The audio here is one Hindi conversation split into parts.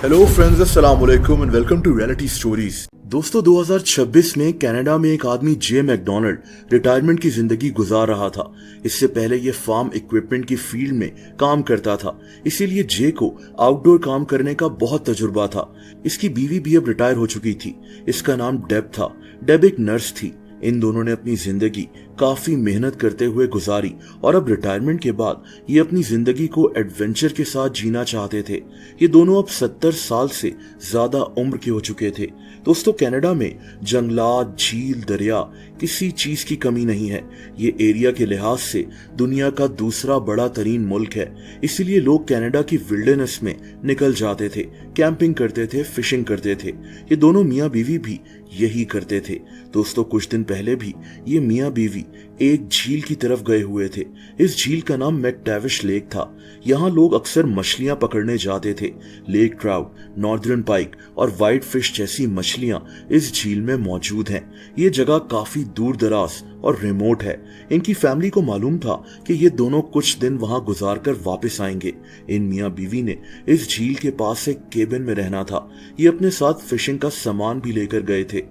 हेलो फ्रेंड्स, अस्सलाम वालेकुम and welcome to reality stories. दोस्तों, 2026 में कनाडा में एक आदमी जे मैकडोनाल्ड रिटायरमेंट की जिंदगी गुजार रहा था। इससे पहले ये फार्म इक्विपमेंट की फील्ड में काम करता था, इसीलिए जे को आउटडोर काम करने का बहुत तजुर्बा था। इसकी बीवी भी अब रिटायर हो चुकी थी। इसका नाम डेब था। डेब एक नर्स थी। इन दोनों ने अपनी जिंदगी काफी मेहनत करते हुए गुजारी और अब रिटायरमेंट के बाद ये अपनी जिंदगी को एडवेंचर के साथ जीना चाहते थे। ये दोनों अब 70 साल से ज्यादा उम्र के हो चुके थे। दोस्तों, कनाडा में जंगलात, झील, दरिया, किसी चीज की कमी नहीं है। ये एरिया के लिहाज से दुनिया का दूसरा बड़ा तरीन मुल्क है। इसीलिए लोग कनाडा की विल्डरनेस में निकल जाते थे, कैंपिंग करते थे, फिशिंग करते थे। ये दोनों मियाँ बीवी भी यही करते थे। दोस्तों, कुछ दिन पहले भी ये मियाँ बीवी एक झील की तरफ गए हुए थे। इस झील का नाम मैकटाविश लेक था। यहाँ लोग अक्सर मछलियां पकड़ने जाते थे। लेक ट्राउट, नॉर्दर्न पाइक और व्हाइट फिश जैसी मछलियां इस झील में मौजूद हैं। ये जगह काफी दूर दराज और रिमोट है। इनकी फैमिली को मालूम था कि ये दोनों कुछ दिन वहां गुजार कर वापस आएंगे। इन मियाँ बीवी ने इस झील के पास एक केबिन में रहना था। ये अपने साथ फिशिंग का सामान भी लेकर गए थे।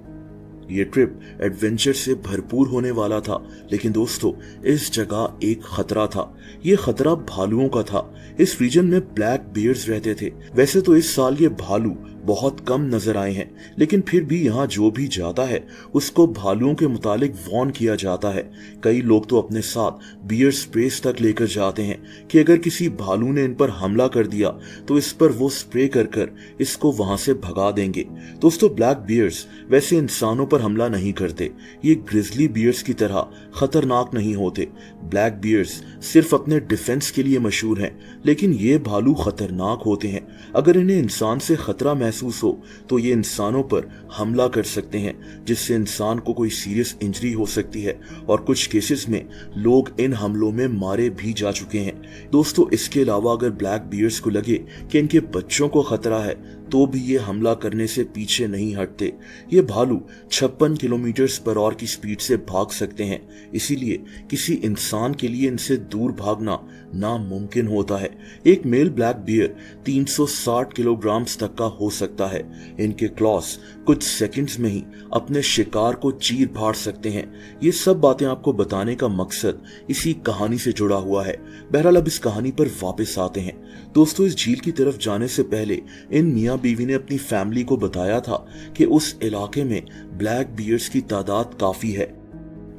ये ट्रिप एडवेंचर से भरपूर होने वाला था, लेकिन दोस्तों, इस जगह एक खतरा था। ये खतरा भालुओं का था। इस रीजन में ब्लैक बियर्स रहते थे। वैसे तो इस साल ये भालू बहुत कम नजर आए हैं, लेकिन फिर भी यहाँ जो भी जाता है उसको भालुओं के मुतालिक वॉर्न किया जाता है। कई लोग तो अपने साथ बियर स्प्रेस तक लेकर जाते हैं कि अगर किसी भालू ने इन पर हमला कर दिया तो इस पर वो स्प्रे कर कर इसको वहां से भगा देंगे। दोस्तों, ब्लैक बियर्स वैसे इंसानों पर हमला नहीं करते। ये ग्रिजली बियर्स की तरह खतरनाक नहीं होते। ब्लैक बियर्स सिर्फ अपने डिफेंस के लिए मशहूर हैं, लेकिन ये भालू खतरनाक होते हैं। अगर इन्हें इंसान से खतरा महसूस हो तो ये इंसानों पर हमला कर सकते हैं, जिससे इंसान को कोई सीरियस इंजरी हो सकती है और कुछ केसेस में लोग इन हमलों में मारे भी जा चुके हैं। दोस्तों, इसके अलावा अगर ब्लैक बियर्स को लगे कि इनके बच्चों को खतरा है तो भी ये हमला करने से पीछे नहीं हटते। ये भालू 56 किलोमीटर/आवर की स्पीड से भाग सकते हैं, इसीलिए किसी इंसान के लिए इनसे दूर भागना नामुमकिन होता है। एक मेल ब्लैक बियर 360 किलोग्राम तक का हो सकता है। इनके क्लॉस कुछ सेकंड्स में ही अपने शिकार को चीर फाड़ सकते हैं। ये सब बातें आपको बताने का मकसद इसी कहानी से जुड़ा हुआ है। बहरहाल, अब इस कहानी पर वापस आते हैं। दोस्तों, इस झील की तरफ जाने से पहले इन मियाँ बीवी ने अपनी फैमिली को बताया था कि उस इलाके में ब्लैक बियर्स की तादाद काफी है,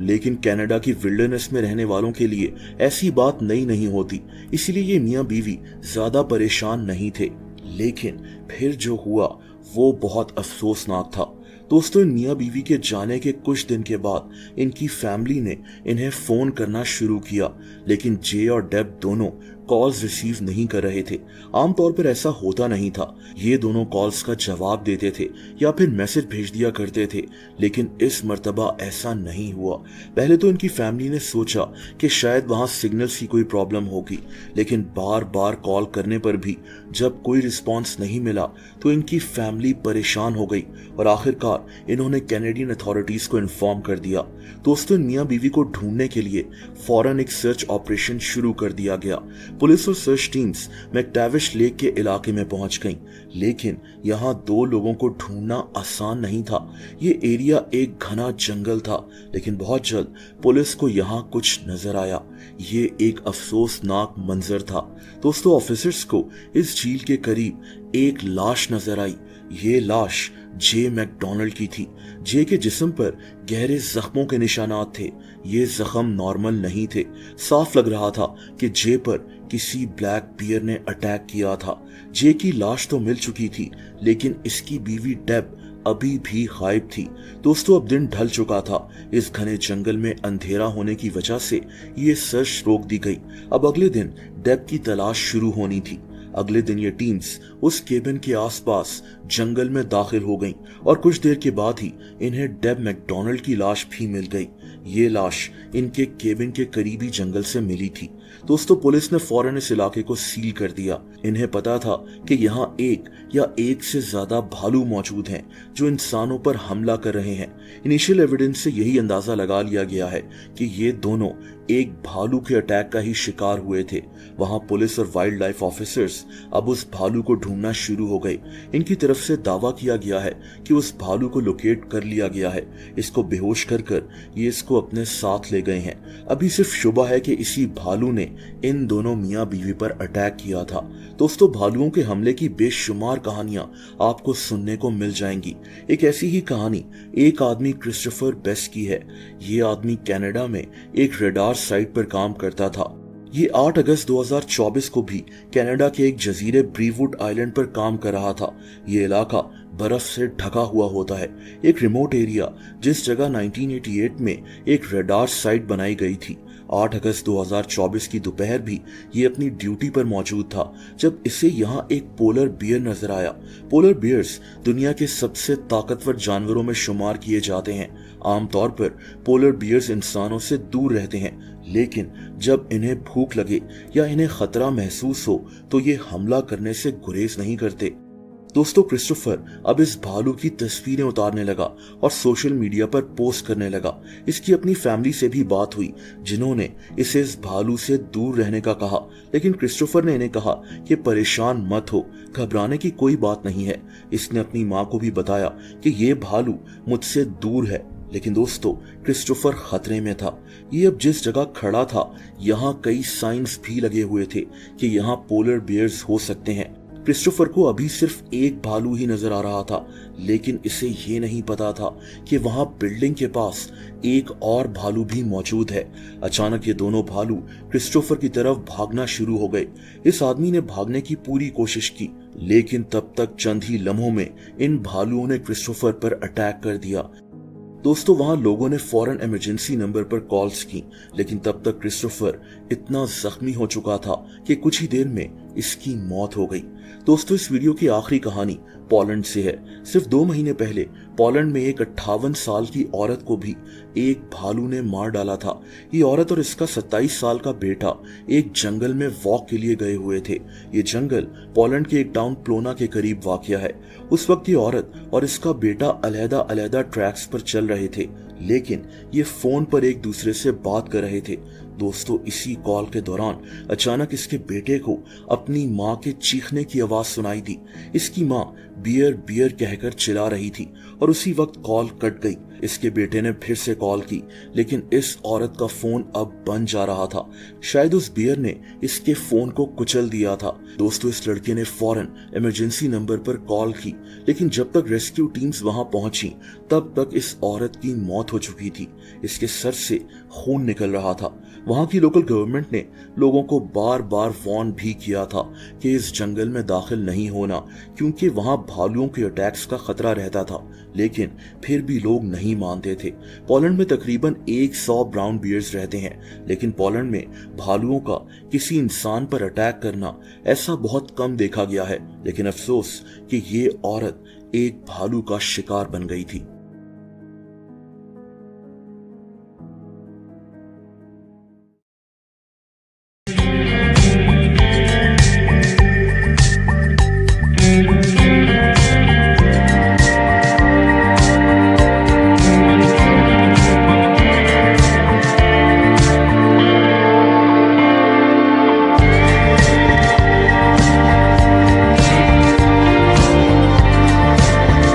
लेकिन कनाडा की विल्डरनेस में रहने वालों के लिए ऐसी बात नई नहीं होती। इसीलिए ये मियाँ बीवी ज्यादा परेशान नहीं थे। लेकिन फिर जो हुआ वो बहुत अफसोसनाक था। दोस्तों, इन मियाँ बीवी के जाने के कुछ दिन के बाद इनकी फैमिली ने इन्हें फोन करना शुरू किया, लेकिन जे और डेब दोनों कॉल्स रिसीव नहीं कर रहे थे। आमतौर पर ऐसा होता नहीं था। ये दोनों कॉल्स का जवाब देते थे या फिर मैसेज भेज दिया करते थे, लेकिन इस मर्तबा ऐसा नहीं हुआ। पहले तो इनकी फैमिली ने सोचा कि शायद वहां सिग्नल्स की कोई प्रॉब्लम होगी, लेकिन बार बार कॉल करने पर भी जब कोई रिस्पॉन्स नहीं मिला तो इनकी फैमिली परेशान हो गई और आखिरकार इन्होंने कैनेडियन अथॉरिटीज को इन्फॉर्म कर दिया। दोस्तों, मियाँ बीवी को ढूंढने के लिए फौरन एक सर्च ऑपरेशन शुरू कर दिया गया। पुलिस और सर्च टीम्स मैकटाविश लेक के इलाके में पहुंच गईं, लेकिन यहाँ दो लोगों को ढूंढना आसान नहीं था। ये एरिया एक घना जंगल था, लेकिन बहुत जल्द पुलिस को यहाँ कुछ नजर आया। ये एक अफसोसनाक मंजर था। दोस्तों, ऑफिसर्स को इस झील के करीब एक लाश नजर आई। ये लाश जे मैकडोनाल्ड की थी। जे के जिस्म पर गहरे जख्मों के निशानात थे। ये जख्म नॉर्मल नहीं थे। साफ लग रहा था कि जे पर किसी ब्लैक बियर ने अटैक किया था। जे की लाश तो मिल चुकी थी, लेकिन इसकी बीवी डेब अभी भी गायब थी। दोस्तों, अब दिन ढल चुका था। इस घने जंगल में अंधेरा होने की वजह से ये सर्च रोक दी गई। अब अगले दिन डेब की तलाश शुरू होनी थी। अगले दिन ये टीम्स उस केबिन के आसपास जंगल में दाखिल हो गईं और कुछ देर के बाद ही इन्हें डेब मैकडोनाल्ड की लाश भी मिल गई। ये लाश इनके केबिन के करीबी जंगल से मिली थी। दोस्तों पुलिस ने फौरन इस इलाके को सील कर दिया। इन्हें पता था कि यहाँ एक या एक से ज्यादा भालू मौजूद हैं जो इंसानों पर हमला कर रहे हैं। इनिशियल एविडेंस से यही अंदाजा लगा लिया गया है कि ये दोनों एक भालू के अटैक का ही शिकार हुए थे। वहां पुलिस और वाइल्ड लाइफ ऑफिसर्स अब उस भालू को ढूंढना शुरू हो गए। इनकी तरफ से दावा किया गया है कि उस भालू को लोकेट कर लिया गया है। इसको बेहोश कर ये इसको अपने साथ ले गए हैं। अभी सिर्फ शुबा है कि इसी भालू ने इन दोनों मियां बीवी पर अटैक किया था। दोस्तों भालुओं के हमले की बेशुमार कहानियां आपको सुनने को मिल जाएंगी। एक ऐसी ही कहानी एक आदमी क्रिस्टोफर बेस्ट की है। ये आदमी कनाडा में एक रेडार साइट पर काम करता था। ये 8 अगस्त 2024 को भी कनाडा के एक जजीरे ब्रीवुड आइलैंड पर काम कर रहा था। ये इलाका बर्फ से ढका हुआ होता है, एक रिमोट एरिया जिस जगह 1988 में एक रेडार साइट बनाई गई थी। 8 अगस्त 2024 की दोपहर भी ये अपनी ड्यूटी पर मौजूद था जब इसे यहाँ एक पोलर बियर नजर आया। पोलर बियर्स दुनिया के सबसे ताकतवर जानवरों में शुमार किए जाते हैं। आमतौर पर पोलर बियर्स इंसानों से दूर रहते हैं, लेकिन जब इन्हें भूख लगे या इन्हें खतरा महसूस हो तो ये हमला करने से गुरेज नहीं करते। दोस्तों क्रिस्टोफर अब इस भालू की तस्वीरें उतारने लगा और सोशल मीडिया पर पोस्ट करने लगा। इसकी अपनी फैमिली से भी बात हुई जिन्होंने इसे इस भालू से दूर रहने का कहा, लेकिन क्रिस्टोफर ने इन्हें कहा कि परेशान मत हो, घबराने की कोई बात नहीं है। इसने अपनी माँ को भी बताया कि ये भालू मुझसे दूर है। लेकिन दोस्तों क्रिस्टोफर खतरे में था। ये अब जिस जगह खड़ा था यहाँ कई साइंस भी लगे हुए थे कि यहाँ पोलर बियर्स हो सकते हैं। क्रिस्टोफर को अभी सिर्फ एक भालू ही नजर आ रहा था, लेकिन इसे ये नहीं पता था कि वहां बिल्डिंग के पास एक और भालू भी मौजूद है। अचानक ये दोनों भालू क्रिस्टोफर की तरफ भागना शुरू हो गए। इस आदमी ने भागने की पूरी कोशिश की, लेकिन तब तक चंद ही लम्हों में इन भालुओं ने क्रिस्टोफर पर अटैक कर दिया। दोस्तों वहां लोगों ने फौरन इमरजेंसी नंबर पर कॉल्स की, लेकिन तब तक क्रिस्टोफर इतना जख्मी हो चुका था कि कुछ ही देर में इसकी मौत हो गई। दोस्तों इस वीडियो की आखिरी कहानी पोलैंड से है। सिर्फ 2 महीने पहले पोलैंड में एक 58 साल की औरत को भी एक भालू ने मार डाला था। ये औरत और इसका 27 साल का बेटा एक जंगल में वॉक के लिए गए हुए थे। ये जंगल पोलैंड के एक टाउन प्लोना के करीब वाक़या है। उस वक्त ये औरत और इसका बेटा अलग-अलग ट्रैक्स पर चल रहे थे, लेकिन ये फोन पर एक दूसरे से बात कर रहे थे। दोस्तों इसी कॉल के दौरान अचानक इसके बेटे को अपनी माँ के चीखने की आवाज सुनाई दी। इसकी माँ बियर बियर कहकर चिल्ला रही थी और उसी वक्त कॉल कट गई। इसके बेटे ने फिर से कॉल की, लेकिन इस औरत का फोन अब बंद जा रहा था। शायद उस बियर ने इसके फोन को कुचल दिया था। दोस्तों इस लड़के ने फौरन इमरजेंसी नंबर पर कॉल की, लेकिन जब तक रेस्क्यू टीम्स वहां पहुंची तब तक इस औरत की मौत हो चुकी थी। इसके सर से खून निकल रहा था। वहां की लोकल गवर्नमेंट ने लोगों को बार बार वार्न भी किया था कि इस जंगल में दाखिल नहीं होना, क्योंकि वहां भालुओं के अटैक्स का खतरा रहता था, लेकिन फिर भी लोग नहीं मानते थे। पोलैंड में तकरीबन 100 ब्राउन बियर्स रहते हैं, लेकिन पोलैंड में भालुओं का किसी इंसान पर अटैक करना ऐसा बहुत कम देखा गया है। लेकिन अफसोस कि ये औरत एक भालू का शिकार बन गई थी।